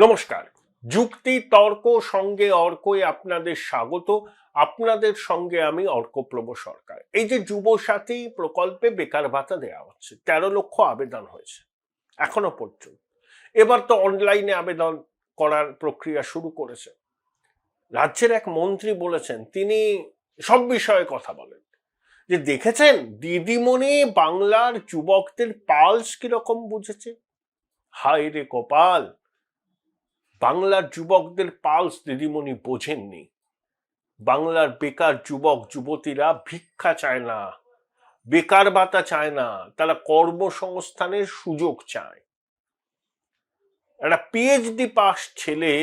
নমস্কার। যুক্তি তর্ক সঙ্গে অর্কই আপনাদের স্বাগত। আপনাদের সঙ্গে আমি অর্কপ্রভ সরকার। এই যে যুবসাথী প্রকল্পে বেকার ভাতা দেওয়া হচ্ছে, 13 লক্ষ আবেদন হয়েছে এখনো পর্যন্ত। এবার তো অনলাইনে আবেদন করার প্রক্রিয়া শুরু করেছে। রাজ্যের এক মন্ত্রী বলেছেন, তিনি সব বিষয়ে কথা বলেন, যে দেখেছেন দিদিমণি বাংলার যুবকদের পালস কিরকম বুঝেছে। হায় রে কপাল, বাংলার যুবকদের পালস দিদিমণি বোঝেননি। বাংলার বেকার যুবক যুবতীরা ভিক্ষা চায় না, বেকার ভাতা চায় না, তারা কর্মসংস্থানের সুযোগ চায়। একটা পিএইচডি পাস ছেলে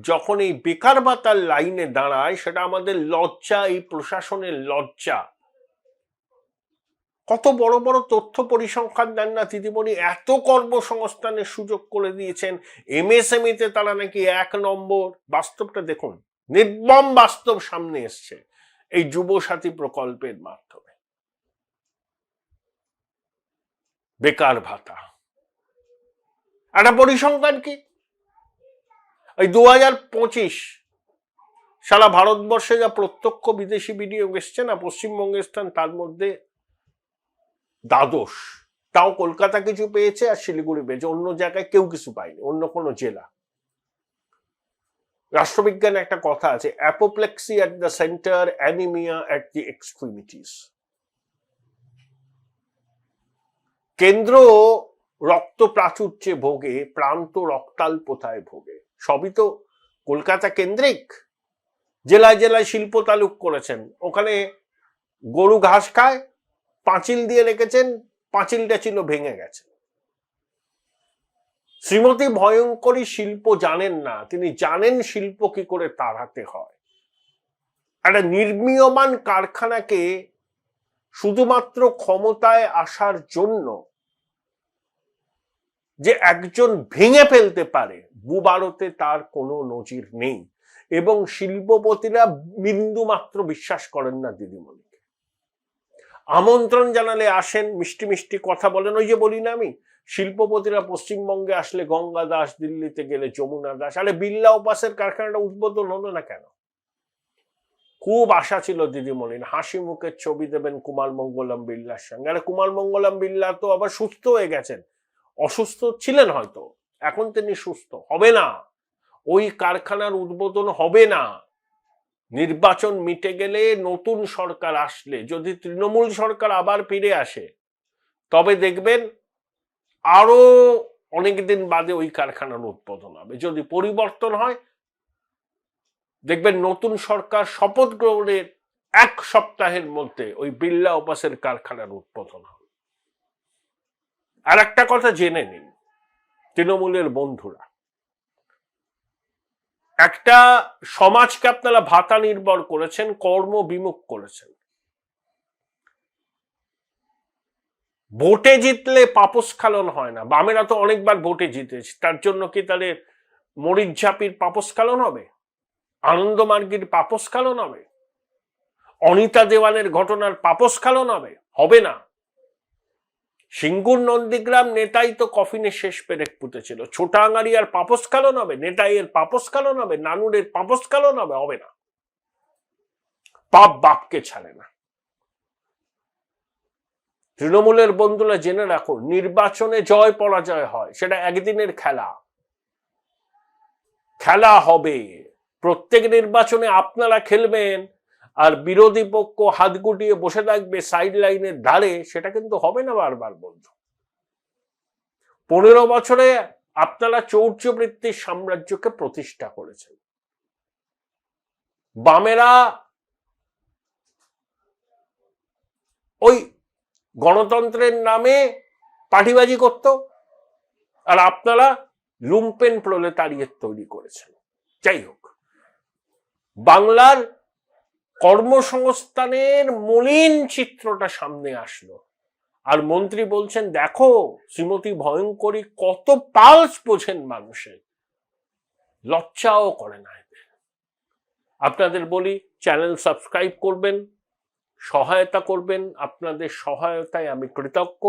যখন এই বেকার ভাতার লাইনে দাঁড়ায়, সেটা আমাদের লজ্জা, এই প্রশাসনের লজ্জা। কত বড় বড় তথ্য পরিসংখ্যান দেন না দিদিমণি, এত কর্মসংস্থানের সুযোগ করে দিয়েছেন। এমএসএমইতে তারা নাকি 1 নম্বর। বাস্তবটা দেখুন, নির্মম বাস্তব সামনে এসছে এই যুবসাথী প্রকল্পের মাধ্যমে। বেকার ভাতা একটা পরিসংখ্যান কি, এই 2025 সারা ভারতবর্ষে যা প্রত্যক্ষ বিদেশি বিনিয়োগ এসছে না, পশ্চিমবঙ্গের স্থান তার মধ্যে দ্বাদশ। তাও কলকাতা কিছু পেয়েছে আর শিলিগুড়ি পেয়েছে, অন্য জায়গায় কেউ কিছু পায়নি, অন্য কোনো জেলা। রাষ্ট্রবিজ্ঞানে একটা কথা আছে, apoplexy at the centre, anaemia at the extremities. কেন্দ্র রক্ত প্রাচুর্যে ভোগে, প্রান্ত রক্তাল্পতায় ভোগে। সবই তো কলকাতা কেন্দ্রিক। জেলায় জেলায় শিল্প তালুক করেছেন, ওখানে গরু ঘাস খায়, পাঁচিল দিয়ে রেখেছেন, পাঁচিলটা ছিল ভেঙে গেছে। শ্রীমতী ভয়ঙ্করী শিল্প জানেন না, তিনি জানেন শিল্প কি করে তাড়াতে হয়। একটা নির্মীয়মান কারখানাকে শুধুমাত্র ক্ষমতায় আসার জন্য যে একজন ভেঙে ফেলতে পারে, ভূভারতে তার কোনো নজির নেই। এবং শিল্পপতিরা বিন্দু মাত্র বিশ্বাস করেন না দিদিমণিকে। আমন্ত্রণ জানালে আসেন, মিষ্টি মিষ্টি কথা বলেন। ওই যে বলি না আমি, শিল্পপতিরা পশ্চিমবঙ্গে আসলে গঙ্গা দাস, দিল্লিতে গেলে যমুনা দাস। আরে বিড়লা উপাসের কারখানাটা উদ্বোধন হলো না কেন? খুব আশা ছিল দিদিমণির, হাসি মুখের ছবি দেবেন কুমার মঙ্গলম বিড়লার সঙ্গে। আরে কুমার মঙ্গলম বিড়লা তো আবার সুস্থ হয়ে গেছেন, অসুস্থ ছিলেন হয়তো, এখন তিনি সুস্থ। হবে না, ওই কারখানার উদ্বোধন হবে না। নির্বাচন মিটে গেলে, নতুন সরকার আসলে, যদি তৃণমূল সরকার আবার ফিরে আসে, তবে দেখবেন আরো অনেকদিন বাদে ওই কারখানার উদ্বোধন হবে। যদি পরিবর্তন হয়, দেখবেন নতুন সরকার শপথ গ্রহণের 1 সপ্তাহের মধ্যে ওই বিড়লা উপাসের কারখানার উদ্বোধন হবে। আর একটা কথা জেনে নিন তৃণমূলের বন্ধুরা, একটা সমাজকে আপনারা ভাতা নির্ভর করেছেন, কর্ম বিমুখ করেছেন। ভোটে জিতলে পাপস্খালন হয় না। বামেরা তো অনেকবার ভোটে জিতেছে, তার জন্য কি তাদের মরিচঝাপির পাপস্খালন হবে? আনন্দমার্গীর পাপস্খালন হবে? অনিতা দেওয়ানের ঘটনার পাপস্খালন হবে? হবে না। সিঙ্গুর নন্দীগ্রাম নেতাই তো কফিনে শেষ পেরেক পুঁতেছিল। ছোটাঙ্গারিয়ার পাপস্খালন হবে? নেতাইয়ের পাপস্খালন হবে? নানুরের পাপস্খালন হবে? হবে না। পাপ বাপকে ছাড়ে না। তৃণমূলের বন্ধুরা জেনে রাখো, নির্বাচনে জয় পরাজয় হয়, সেটা একদিনের খেলা। খেলা হবে, প্রত্যেক নির্বাচনে আপনারা খেলবেন আর বিরোধী পক্ষ হাত গুটিয়ে বসে থাকবে সাইড লাইনের ধারে, সেটা কিন্তু হবে না। বারবার বন্ধু, 15 বছরে আপনারা চৌর্যবৃত্তির সাম্রাজ্যকে প্রতিষ্ঠা করেছেন। বামেরা ওই গণতন্ত্রের নামে পার্টিবাজি করত, আর আপনারা লুম্পেন প্রলেতারিয়েত তৈরি করেছেন। যাই হোক, বাংলার কর্মসংস্থানের মলিন চিত্রটা সামনে আসলো, আর মন্ত্রী বলছেন, দেখো শ্রীমতী ভয়ঙ্করী কত পালস বোঝেন মানুষের। লজ্জাও করে না এদের। আপনাদের বলি, চ্যানেল সাবস্ক্রাইব করবেন, সহায়তা করবেন। আপনাদের সহায়তায় আমি কৃতজ্ঞ।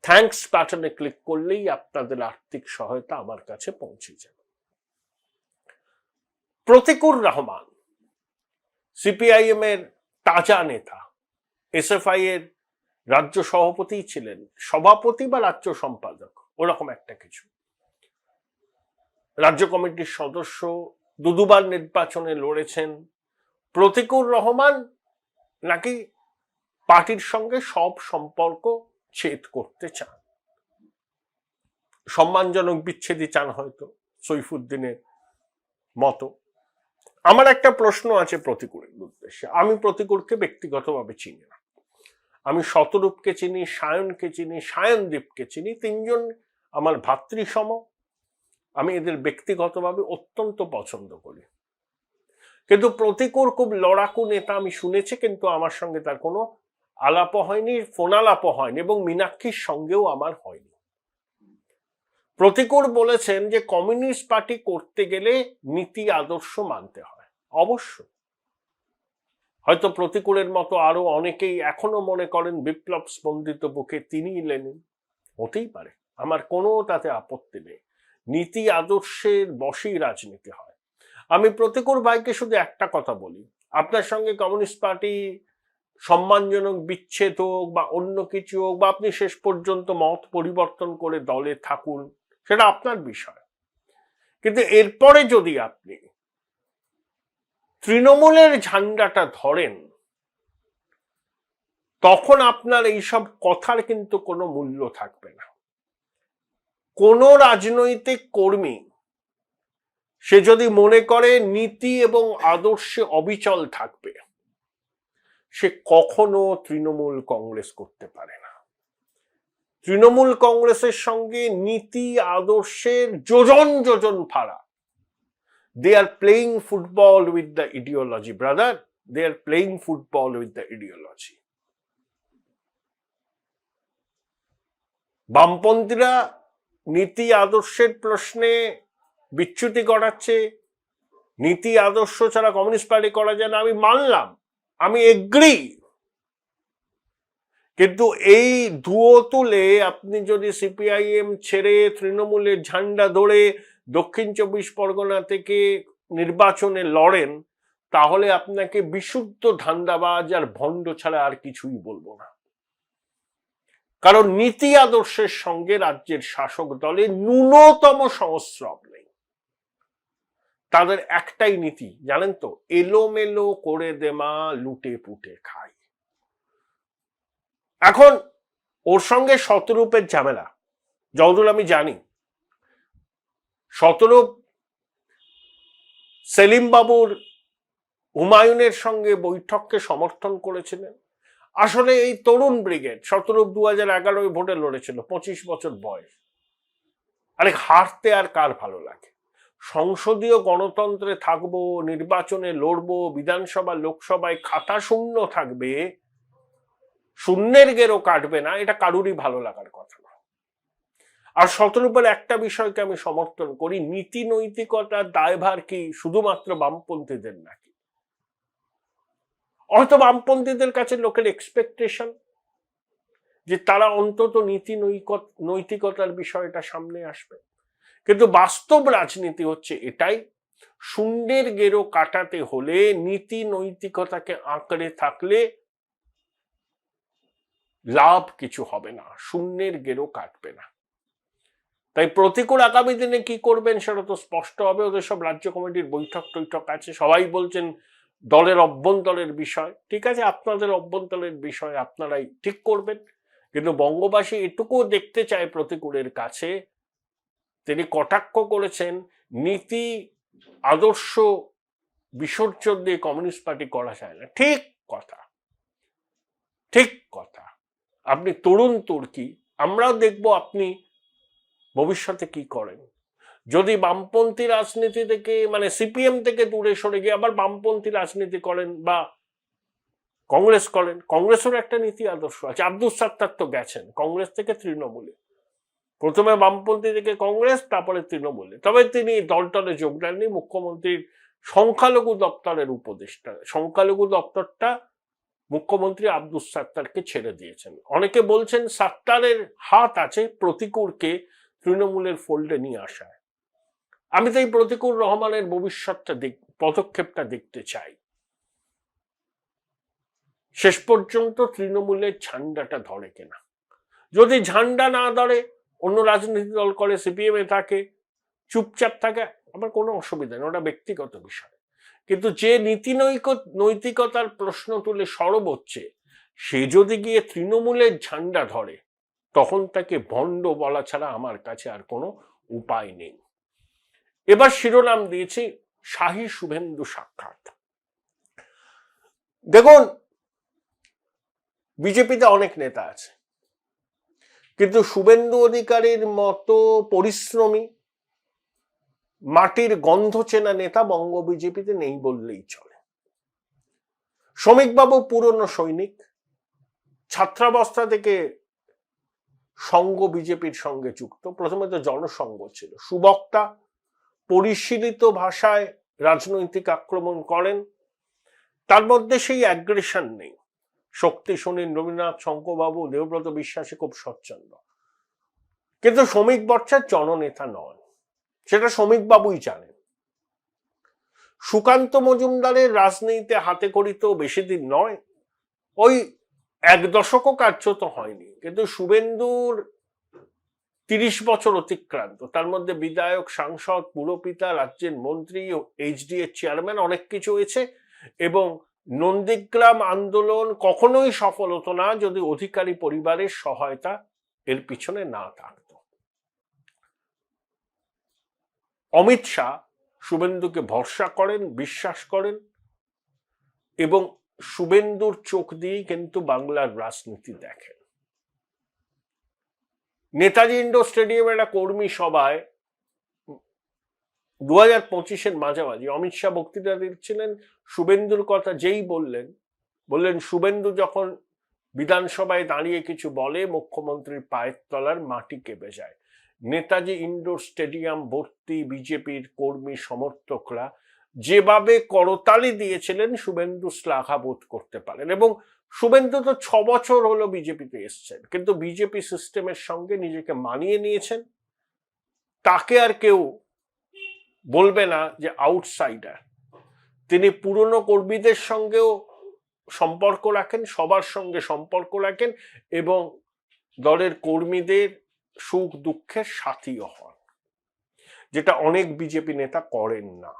থ্যাঙ্কস বাটনে ক্লিক করলেই আপনাদের আর্থিক সহায়তা আমার কাছে পৌঁছে যাবে। প্রতিকুর রহমান সিপিআইএম এর তাজা নেতা, এসএফআই এর রাজ্য সভাপতি ছিলেন, সভাপতি বা রাজ্য সম্পাদক ওরকম একটা কিছু, রাজ্য কমিটির সদস্য, দুবার নির্বাচনে লড়েছেন। প্রতিকুর রহমান নাকি পার্টির সঙ্গে সব সম্পর্ক ছেদ করতে চান, সম্মানজনক বিচ্ছেদই চান হয়তো সৈফুদ্দিনের মতো। আমার একটা প্রশ্ন আছে প্রতিকুরের উদ্দেশ্যে। আমি প্রতিকুরকে ব্যক্তিগতভাবে চিনি না, আমি শতরূপকে চিনি, সায়নকে চিনি, সায়নদীপকে চিনি, তিনজন আমার ভাতৃসম। আমি এদের ব্যক্তিগতভাবে অত্যন্ত পছন্দ করি, কিন্তু প্রতিকুর খুব লড়াকু নেতা আমি শুনেছি, কিন্তু আমার সঙ্গে তার কোনো আলাপ হয়নি, ফোন আলাপ হয়নি, এবং মীনাক্ষীর সঙ্গেও আমার হয়নি। প্রতিকুর বলেছেন যে কমিউনিস্ট পার্টি করতে গেলে নীতি আদর্শ মানতে হয়। অবশ্য হয়তো প্রতিকুরের মতো আরো অনেকেই এখনো মনে করেন বিপ্লব স্পন্দিত বুকে তিনিই লেনিন, হতেই পারে, আমার কোনো তাতে আপত্তি নেই। নীতি আদর্শের বশেই রাজনীতি হয়। আমি প্রতিকুর ভাইকে শুধু একটা কথা বলি, আপনার সঙ্গে কমিউনিস্ট পার্টি সম্মানজনক বিচ্ছেদ হোক বা অন্য কিছু হোক, বা আপনি শেষ পর্যন্ত মত পরিবর্তন করে দলে থাকুন, সেটা আপনার বিষয়, কিন্তু এরপরে যদি আপনি তৃণমূলের ঝান্ডাটা ধরেন, তখন আপনার এইসব কথার কিন্তু কোনো মূল্য থাকবে না। কোন রাজনৈতিক কর্মী সে যদি মনে করে নীতি এবং আদর্শে অবিচল থাকবে, সে কখনো তৃণমূল কংগ্রেস করতে পারে না। তৃণমূল কংগ্রেসের সঙ্গে নীতি আদর্শের যোজন যোজন ফারাক। They are playing football with the ideology, brother. They are playing football with the ideology. বামপন্থীরা নীতি আদর্শের প্রশ্নে বিচ্যুতি ঘটাচ্ছে, নীতি আদর্শ ছাড়া কমিউনিস্ট পার্টি করা যায় না, আমি মানলাম, আমি এগ্রি, কিন্তু এই ধুয়ো তুলে আপনি যদি সিপিআইএম ছেড়ে তৃণমূলের ঝান্ডা ধরে দক্ষিণ 24 পরগনা থেকে নির্বাচনে লড়েন, তাহলে আপনাকে বিশুদ্ধ ধান্দাবাজ আর ভণ্ড ছাড়া আর কিছুই বলবো না। কারণ নীতি আদর্শের সঙ্গে রাজ্যের শাসক দলে ন্যূনতম সংস্রব নেই। তাদের একটাই নীতি, জানেন তো, এলোমেলো করে দেমা, লুটে পুটে খায়। এখন ওর সঙ্গে শতরূপের ঝামেলা, যতদূর আমি জানি শতরূপ সেলিম বাবুর হুমায়ুনের সঙ্গে বৈঠককে সমর্থন করেছিলেন। আসলে এই তরুণ ব্রিগেড, শতরূপ 2011 ভোটে লড়েছিল, 25 বছর বয়স। আরে হারতে আর কার ভালো লাগে? সংসদীয় গণতন্ত্রে থাকবো, নির্বাচনে লড়বো, বিধানসভা লোকসভায় খাতা শূন্য থাকবে, শূন্যের গেরো কাটবে না, এটা কারুরই ভালো লাগার কথা না। আর শতরূপের একটা বিষয়কে আমি সমর্থন করি, নীতি নৈতিকতার দায়ভার কি শুধুমাত্র বামপন্থীদের নাকি? হয়তো বামপন্থীদের কাছে লোকের এক্সপেকটেশন যে তারা অন্তত নীতি নৈতিকতার বিষয়টা সামনে আসবে, কিন্তু বাস্তব রাজনীতি হচ্ছে এটাই, শূন্যের গেরো কাটাতে হলে নীতি নৈতিকতাকে আঁকড়ে থাকলে লাভ কিছু হবে না, শূন্যের গেরো কাটবে না। তাই প্রতিকূল আগামী দিনে কি করবেন সেটা তো স্পষ্ট হবে। ওদের সব রাজ্য কমিটির বৈঠক টৈঠক আছে, সবাই বলছেন দলের অভ্যন্তরের বিষয়। ঠিক আছে, আপনাদের অভ্যন্তরের বিষয় আপনারাই ঠিক করবেন, কিন্তু বঙ্গবাসী এটুকুও দেখতে চায় প্রতিকূলের কাছে, তিনি কটাক্ষ করেছেন নীতি আদর্শ বিসর্জন দিয়ে কমিউনিস্ট পার্টি করা যায় না। ঠিক কথা, ঠিক কথা। আপনি তরুণ তুর্কি, আমরাও দেখবো আপনি ভবিষ্যতে কি করেন। যদি বামপন্থী রাজনীতি থেকে, মানে সিপিএম থেকে দূরে সরে গিয়ে আবার বামপন্থী রাজনীতি করেন বা কংগ্রেস করেন, কংগ্রেসের একটা নীতি আদর্শ আছে। আব্দুল সাত্তার তো গেছেন কংগ্রেস থেকে তৃণমূলে, প্রথমে বামপন্থী থেকে কংগ্রেস, তারপরে তৃণমূলে। তবে তিনি দলটলে যোগ দেননি, মুখ্যমন্ত্রীর সংখ্যালঘু দপ্তরের উপদেষ্টা। সংখ্যালঘু দপ্তরটা মুখ্যমন্ত্রী আব্দুস সাত্তারকে ছেড়ে দিয়েছেন। অনেকে বলছেন সাত্তারের হাত আছে প্রতিকুরকে তৃণমূলের ফোল্ডে নিয়ে আসায়। আমি তো এই প্রতিকুর রহমানের ভবিষ্যৎটা পদক্ষেপটা দেখতে চাই। শেষ পর্যন্ত তৃণমূলের ঝান্ডাটা ধরে কিনা। যদি ঝান্ডা না ধরে, অন্য রাজনৈতিক দল করে, সিপিএম এ থাকে, চুপচাপ থাকে, আমার কোনো অসুবিধা নেই, ওটা ব্যক্তিগত বিষয়। কিন্তু যে নীতি নৈতিকতার প্রশ্ন তুলে সরব হচ্ছে, সে যদি গিয়ে তৃণমূলের ঝান্ডা ধরে, তখন তাকে ভণ্ড বলা ছাড়া আমার কাছে আর কোনো উপায় নেই। এবার শিরোনাম দিয়েছি শাহী শুভেন্দু সাক্ষাৎ। দেখুন, বিজেপিতে অনেক নেতা আছে, কিন্তু শুভেন্দু অধিকারীর মতো পরিশ্রমী, মাটির গন্ধ চেনা নেতা বঙ্গ বিজেপিতে নেই বললেই চলে। শ্রমিকবাবু পুরনো সৈনিক, ছাত্রাবস্থা থেকে সঙ্গ বিজেপির সঙ্গে যুক্ত। প্রথমে তো জনসংঘ ছিল, সুবক্তা, পরিশীলিত ভাষায় রাজনৈতিক আক্রমণ করেন, তার মধ্যে সেই অ্যাগ্রেশন নেই। শক্তি শনি, রবীন্দ্রনাথ শঙ্করবাবু, দেবব্রত বিশ্বাসী খুব স্বচ্ছন্দ। কিন্তু শ্রমিক বর্ষার জননেতা নন, সেটা শ্রমিকবাবুই জানেন। সুকান্ত মজুমদারের রাজনীতিতে হাতে খড়িতেও বেশি দিন নয়, ওই 1 দশকও কার্যত হয়নি, কিন্তু শুভেন্দুর 30 বছর অতিক্রান্ত। তার মধ্যে বিধায়ক, সাংসদ, পুরপিতা, রাজ্যের মন্ত্রী, এইচডি এর চেয়ারম্যান, অনেক কিছু হয়েছে। এবং নন্দীগ্রাম আন্দোলন কখনোই সফল হতো না যদি অধিকারী পরিবারের সহায়তা এর পিছনে না থাকত। অমিত শাহ শুভেন্দুকে ভরসা করেন, বিশ্বাস করেন, এবং শুভেন্দুর চোখ দিয়েই কিন্তু বাংলার রাজনীতি দেখেন। নেতাজি ইন্ডোর স্টেডিয়ামে একটা কর্মী সভায় 2025-এর মাঝামাঝি অমিত শাহ বক্তৃতা দিচ্ছিলেন। শুভেন্দুর কথা যেই বললেন শুভেন্দু যখন বিধানসভায় দাঁড়িয়ে কিছু বলে, মুখ্যমন্ত্রীর পায়ের তলার মাটি কেঁপে যায়। নেতাজি ইন্ডোর স্টেডিয়াম ভর্তি বিজেপির কর্মী সমর্থকরা যেভাবে করতালি দিয়েছিলেন, শুভেন্দু শ্লাঘাবোধ করতে পারেন। এবং শুভেন্দু তো 6 বছর হলো বিজেপিতে এসছেন, কিন্তু বিজেপি সিস্টেমের সঙ্গে নিজেকে মানিয়ে নিয়েছেন। তাকে আর কেউ বলবে না যে আউটসাইডার। তিনি পুরনো কর্মীদের সঙ্গেও সম্পর্ক রাখেন, সবার সঙ্গে সম্পর্ক রাখেন, এবং দলের কর্মীদের সুখ দুঃখের সাথীও হন, যেটা অনেক বিজেপি নেতা করেন না,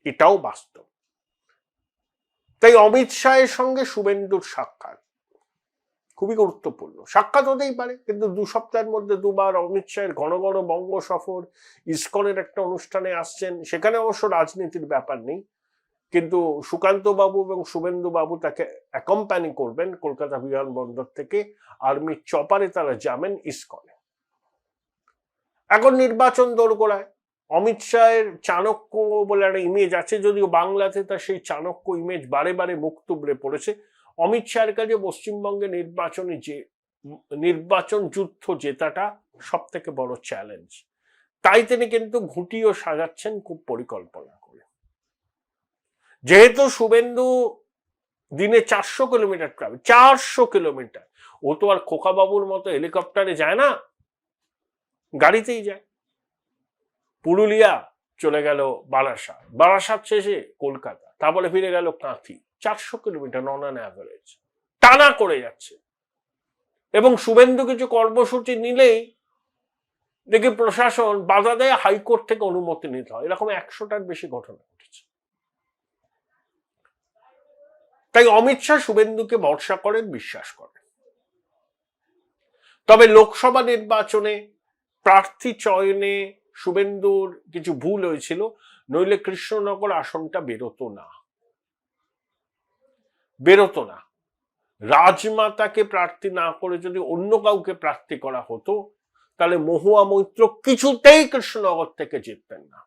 এটাও বাস্তব। তাই অমিত শাহের সঙ্গে শুভেন্দুর সাক্ষাৎ খুবই গুরুত্বপূর্ণ। সাক্ষাৎ হতেই পারে, কিন্তু 2 সপ্তাহের মধ্যে 2 বার অমিত শাহের ঘন ঘন বঙ্গ সফর, ইসকনের একটা অনুষ্ঠানে আসছেন, সেখানে অবশ্য রাজনীতির ব্যাপার নেই, কিন্তু সুকান্ত বাবু এবং শুভেন্দু বাবু তাকে অ্যাকম্পানি করবেন কলকাতা বিমানবন্দর থেকে, আর্মির চপারে তারা যাবেন ইসকনে। এখন নির্বাচন দোরগোড়ায়, অমিত শাহের চাণক্য বলে একটা ইমেজ আছে, যদিও বাংলাতে তার সেই চাণক্য ইমেজ বারে বারে মুখ তুবড়ে পড়েছে। অমিত শাহের কাছে পশ্চিমবঙ্গে নির্বাচন যুদ্ধ জেতাটা সব থেকে বড় চ্যালেঞ্জ। তাই তিনি কিন্তু ঘুঁটিও সাজাচ্ছেন খুব পরিকল্পনা করে। যেহেতু শুভেন্দু দিনে 400 কিলোমিটার ট্রাভেল, 400 কিলোমিটার, ও তো আর খোকাবাবুর মতো হেলিকপ্টারে যায় না, গাড়িতেই যায়। পুরুলিয়া চলে গেল বারাসাত, বারাসাত শেষে কলকাতা, তারপরে ফিরে গেল Kanthi. 400 kilometre on an average টানা করে যাচ্ছে। এবং শুভেন্দু কিছু কর্মসূচি নিলেই দেখি প্রশাসন বাধা দেয়, হাইকোর্ট থেকে অনুমতি নিতে হয়। এরকম 100টার বেশি ঘটনা ঘটেছে। তাই অমিত শাহ শুভেন্দুকে ভরসা করেন, বিশ্বাস করেন। তবে লোকসভা নির্বাচনে প্রার্থী চয়নে শুভেন্দুর কিছু ভুল হয়েছিল, নইলে কৃষ্ণনগর আসনটা বেরোতো না। রাজমাতাকে প্রার্থী না করে যদি অন্য কাউকে প্রার্থী করা হতো, তাহলে মহুয়া মৈত্র কিছুতেই কৃষ্ণনগর থেকে জিততেন না।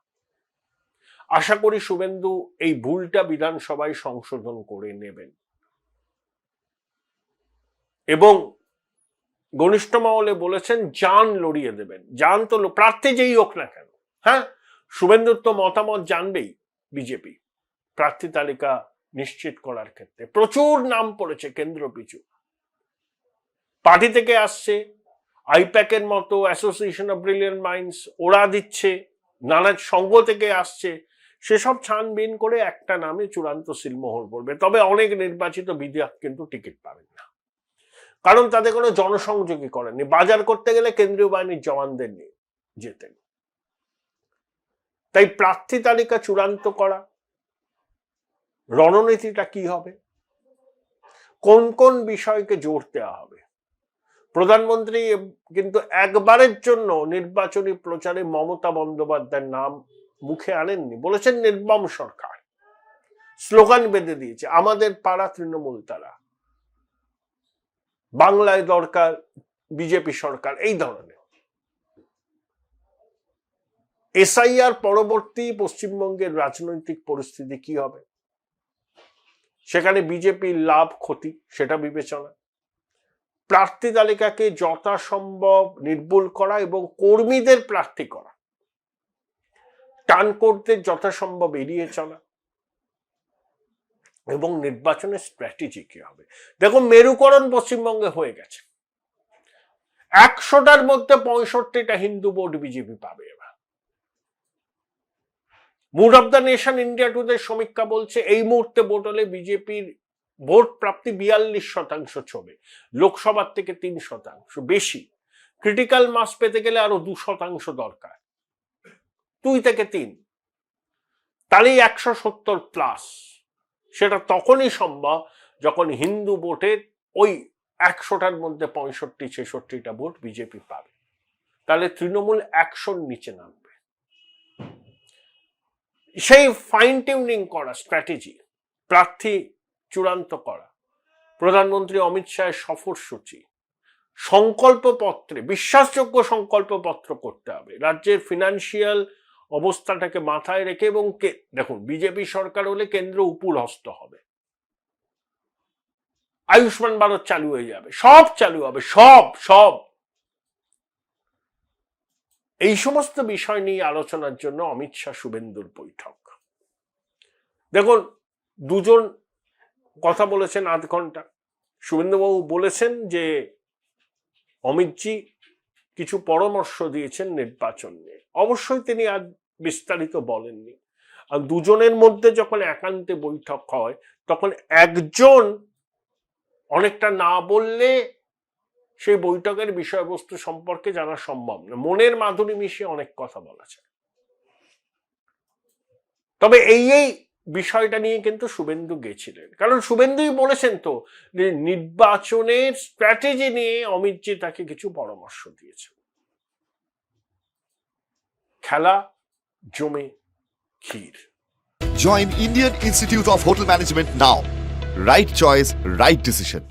আশা করি শুভেন্দু এই ভুলটা বিধানসভায় সংশোধন করে নেবেন এবং ঘনিষ্ঠ মহলে বলেছেন জান লড়িয়ে দেবেন। জান তো প্রার্থী যেই হোক না কেন, হ্যাঁ, শুভেন্দুর তো মতামত জানবেই বিজেপি, প্রার্থী তালিকা নিশ্চিত করার ক্ষেত্রে প্রচুর নাম পড়েছে কেন্দ্র পিছু। পার্টি থেকে আসছে, আইপ্যাকের মতো অ্যাসোসিয়েশন অফ ব্রিলিয়ান্ট মাইন্ডস ওরা দিচ্ছে, নানা সংঘ থেকে আসছে, সেসব ছানবিন করে একটা নামে চূড়ান্ত সিলমোহর পড়বে। তবে অনেক নির্বাচিত বিধায়ক কিন্তু টিকিট পাবেন না, কারণ তাদের কোনো জনসংযোগই করেনি। বাজার করতে গেলে কেন্দ্রীয় বাহিনীর জওয়ানদের নিয়ে যেতেন। তাই প্রার্থী তালিকা চূড়ান্ত করা, রণনীতিটা কি হবে, কোন কোন বিষয়কে জোর দেওয়া হবে। প্রধানমন্ত্রী কিন্তু একবারের জন্য নির্বাচনী প্রচারে মমতা বন্দ্যোপাধ্যায়ের নাম মুখে আনেননি, বলেছেন নির্মম সরকার, স্লোগান বেঁধে দিয়েছে আমাদের পাড়া তৃণমূল তারা, বাংলায় দরকার বিজেপি সরকার, এই ধরনের। এসআইআর পরবর্তী পশ্চিমবঙ্গের রাজনৈতিক পরিস্থিতি কি হবে, সেখানে বিজেপির লাভ ক্ষতি সেটা বিবেচনা, প্রার্থী তালিকাকে যথাসম্ভব নির্মূল করা এবং কর্মীদের প্রার্থী করা, টানকোটদের যথাসম্ভব এড়িয়ে চলা, এবং নির্বাচনের স্ট্র্যাটেজি কি হবে। দেখো, মেরুকরণ পশ্চিমবঙ্গে হয়ে গেছে। 100টার মধ্যে 65টা হিন্দু ভোট বিজেপি পাবে এবার। Mood of the nation India today সমীক্ষা বলছে এই মুহূর্তে ভোট হলে বিজেপির ভোট প্রাপ্তি 42% ছবে, লোকসভার থেকে 3% বেশি। ক্রিটিক্যাল মাস পেতে গেলে আরো 2% দরকার, 2 থেকে 3, তাহলেই 170+। সেটা তখনই সম্ভব যখন হিন্দু ভোটের ওই 100টার মধ্যে 65-66টা ভোট বিজেপি পাবে, তাহলে তৃণমূল 100-র নিচে নামবে। সেই ফাইন টিউনিং করা স্ট্র্যাটেজি, প্রার্থী চূড়ান্ত করা, প্রধানমন্ত্রী অমিত শাহের সফরসূচি, সংকল্পপত্রে বিশ্বাসযোগ্য সংকল্পপত্র করতে হবে, রাজ্যের ফিনান্সিয়াল অবস্থাটাকে মাথায় রেখে। এবং দেখুন, বিজেপি সরকার হলে কেন্দ্র উপুর হস্ত হবে, আয়ুষ্মান ভারত চালু হয়ে যাবে, সব চালু হবে, সব। এই সমস্ত বিষয় নিয়ে আলোচনার জন্য অমিত শাহ শুভেন্দুর বৈঠক। দেখুন, দুজন কথা বলেছেন 8 ঘন্টা। শুভেন্দুবাবু বলেছেন যে অমিতজি কিছু পরামর্শ দিয়েছেন নির্বাচন নিয়ে, অবশ্যই তিনি আর বিস্তারিত বলেননি। আর দুজনের মধ্যে যখন একান্তে বৈঠক হয় তখন একজন অনেকটা না বললে সেই বৈঠকের বিষয়বস্তু সম্পর্কে জানা সম্ভব না। মনের মাধুরী মিশিয়ে অনেক কথা বলা যায়। তবে এই বিষয়টা নিয়ে কিন্তু শুভেন্দু গেছিলেন, কারণ শুভেন্দুই বলেছেন তো যে নির্বাচনের স্ট্র্যাটেজি নিয়ে অমিতজি তাকে কিছু পরামর্শ দিয়েছেন। খেলা জমে ক্ষীর। Join Indian Institute of Hotel Management now. Right choice, right decision.